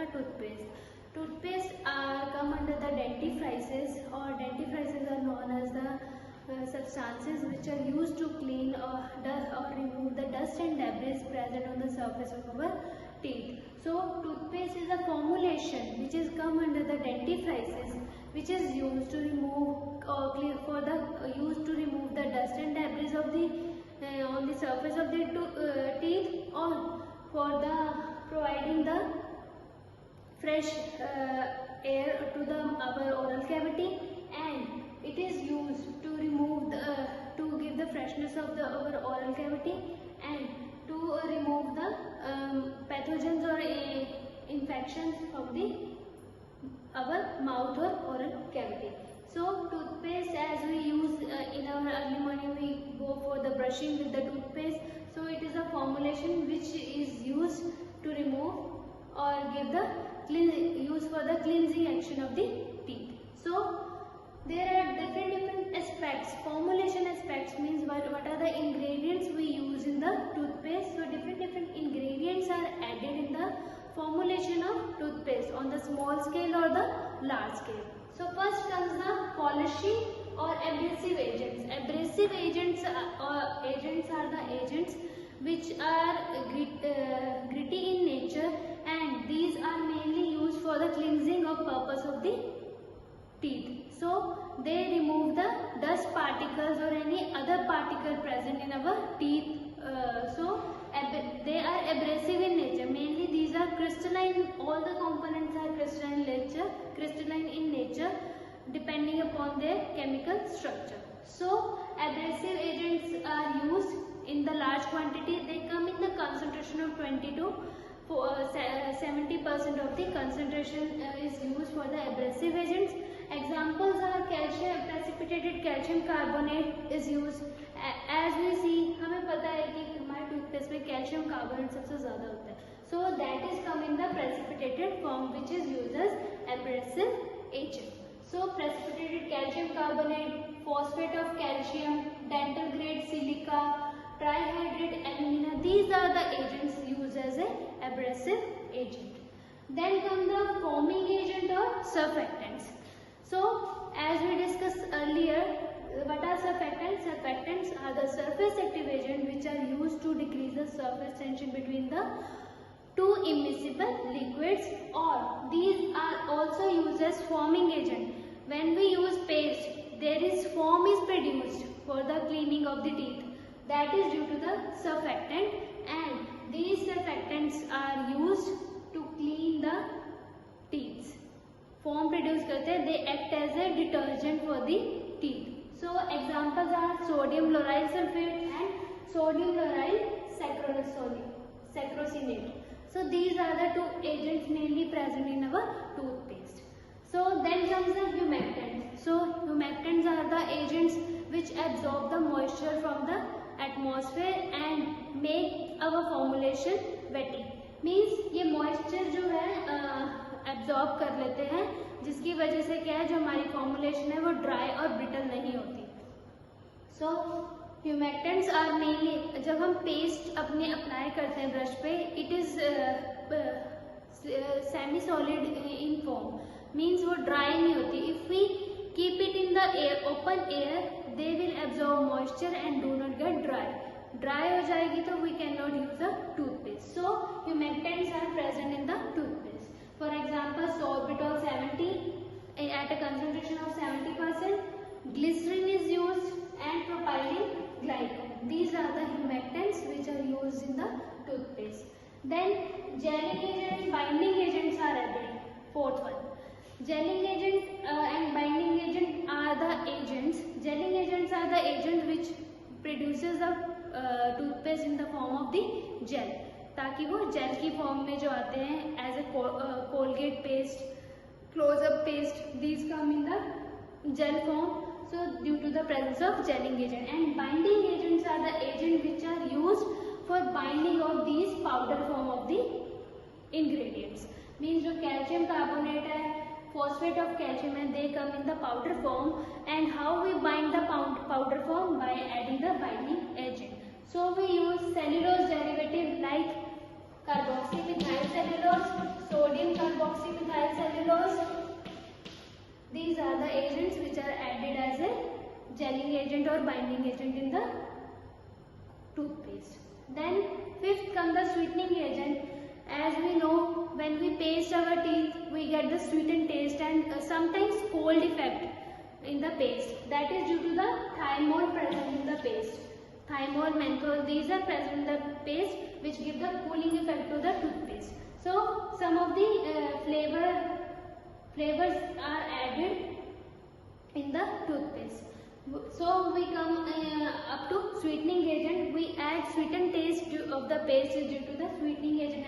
are toothpaste. Toothpaste come under the dentifrices, or dentifrices are known as the substances which are used to clean or remove the dust and debris present on the surface of our teeth. So toothpaste is a formulation which is come under the dentifrices, which is used to remove used to remove the dust and debris of the on the surface of the teeth, or for the providing the fresh air to our oral cavity, and it is used to remove to give the freshness of our oral cavity, and to remove the pathogens or infections from our mouth or oral cavity. So toothpaste, as we use in our early morning, we go for the brushing with the toothpaste. So it is a formulation which is used to remove or give the use for the cleansing action of the teeth. So there are different aspects. Formulation aspects means what are the ingredients we use in the toothpaste. So different ingredients are added in the formulation of toothpaste on the small scale or the large scale. So first comes the polishing or abrasive agents. Abrasive agents are the agents which are gritty in nature, and these are mainly used for the cleansing of purpose of the teeth. So they remove the dust particles or any other particle present in our teeth. They are abrasive in nature. Mainly these are crystalline. All the components are crystalline in nature, depending upon their chemical structure. So abrasive agents are used in the large quantity. They come in the concentration of 20 to 70% of the concentration is used for the abrasive agents. Examples are precipitated calcium carbonate is used. As we see, हमें पता है कि हमारे toothpaste में calcium carbonate सबसे ज़्यादा होता है. So that is come in the precipitated form, which is used as abrasive agent. So precipitated calcium carbonate, phosphate of calcium, dental grade silica, trihydrate alumina, these are the agents used as a abrasive agent. Then come the foaming agent or surfactants. So as we discussed earlier, what are surfactants? Surfactants are the surface active agent which are used to decrease the surface tension between the two immiscible liquids, or these are also used as foaming agent. When we use paste, there is foam is produced for the cleaning of the teeth. That is due to the surfactant, and these surfactants are used to clean the teeth. Foam produce करते हैं, they act as a detergent for the teeth. So examples are sodium lauryl sulfate and sodium lauryl sacrosinate. So these are the two agents mainly present in our toothpaste. So then comes the humectants. So humectants are the agents which absorb the moisture from the atmosphere and make our formulation wetty. Means ये moisture जो है absorb कर लेते हैं, जिसकी वजह से क्या है, जो हमारी formulation है वो dry और brittle नहीं होती. So humectants are mainly, जब हम paste अपने apply करते हैं brush पे, it is semi solid in form. Means वो dry नहीं होती. If we keep it in the air, open air, they will absorb moisture and do not get dry. Dry हो जाएगी तो we cannot use the toothpaste. So humectants are present in the toothpaste. For example, sorbitol 70 at a concentration of 70%, glycerin is used, and propylene glycol. These are the humectants which are used in the toothpaste. Then gelling agents, binding agents are added. Fourth one. Gelling agent and binding agent are the agents. Gelling agents are the agent which produces the toothpaste in the form of the gel, ताकि वो jail की form में जो आते हैं as a Colgate paste, closeup paste, these come in the gel form. So due to the presence of gelling agent, and binding agents are the agent which are used for binding of these powder form of the ingredients. Means जो calcium carbonate है, phosphate of calcium है, they come in the powder form. And how we bind the powder form? By adding the binding agent. So we use cellulose derivative like carboxymethyl cellulose, sodium carbonate, agents which are added as a gelling agent or binding agent in the toothpaste. Then fifth comes the sweetening agent. As we know, when we paste our teeth, we get the sweetened taste and sometimes cold effect in the paste. That is due to the thymol present in the paste. Thymol, menthol, these are present in the paste which give the cooling effect to the toothpaste. So some of the flavors are added in the toothpaste. So we come up to sweetening agent. We add sweetened taste of the paste is due to the sweetening agent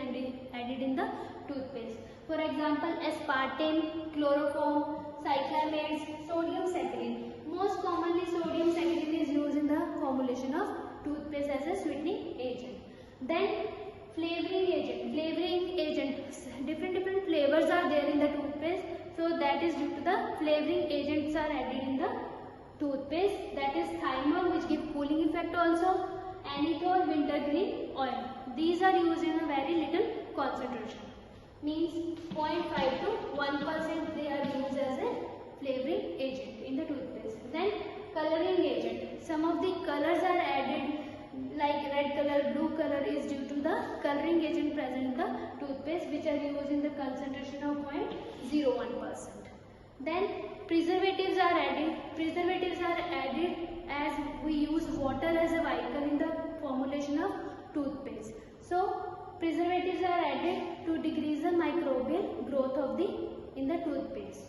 added in the toothpaste. For example, aspartame, chloroform, cyclamates, sodium saccharin. Most commonly sodium saccharin is used in the formulation of toothpaste as a sweetening agent. Then flavoring agent. Flavoring agent. Different flavors are there in the toothpaste. So that is due to the flavoring agents are added in the toothpaste. That is thymol, which give cooling effect also. Anethol, wintergreen oil. These are used in a very little concentration. Means 0.5 to 1% they are used as a flavoring agent in the toothpaste. Then coloring agent. Some of the colors are added like red color, blue color is due to the coloring agent present in the toothpaste which are used in the concentration of 0.01%. Then preservatives are added. Preservatives are added as we use water as a vehicle in the formulation of toothpaste. So preservatives are added to decrease the microbial growth of in the toothpaste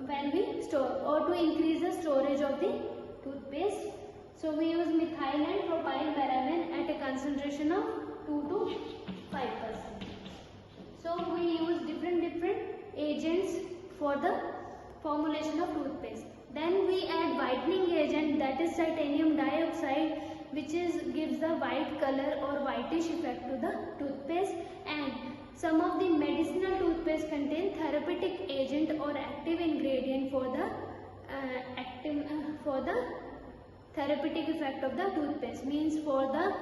when we store or to increase the storage of the toothpaste. So we use methyl and propyl paraben at a concentration of 2 to 5%. So we use different agents for the formulation of toothpaste. Then we add whitening agent, that is titanium dioxide, which gives the white color or whitish effect to the toothpaste. And some of the medicinal toothpaste contain therapeutic agent or active ingredient for the therapeutic effect of the toothpaste. Means for the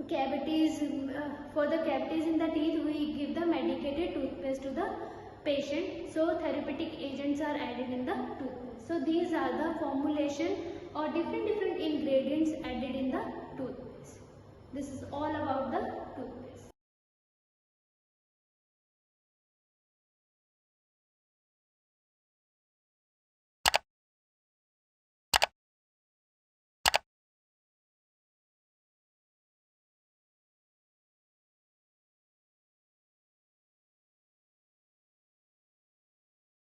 cavities in the teeth, we give the medicated toothpaste to the patient. So therapeutic agents are added in the toothpaste. So these are the formulation or different ingredients added in the toothpaste. This is all about the toothpaste.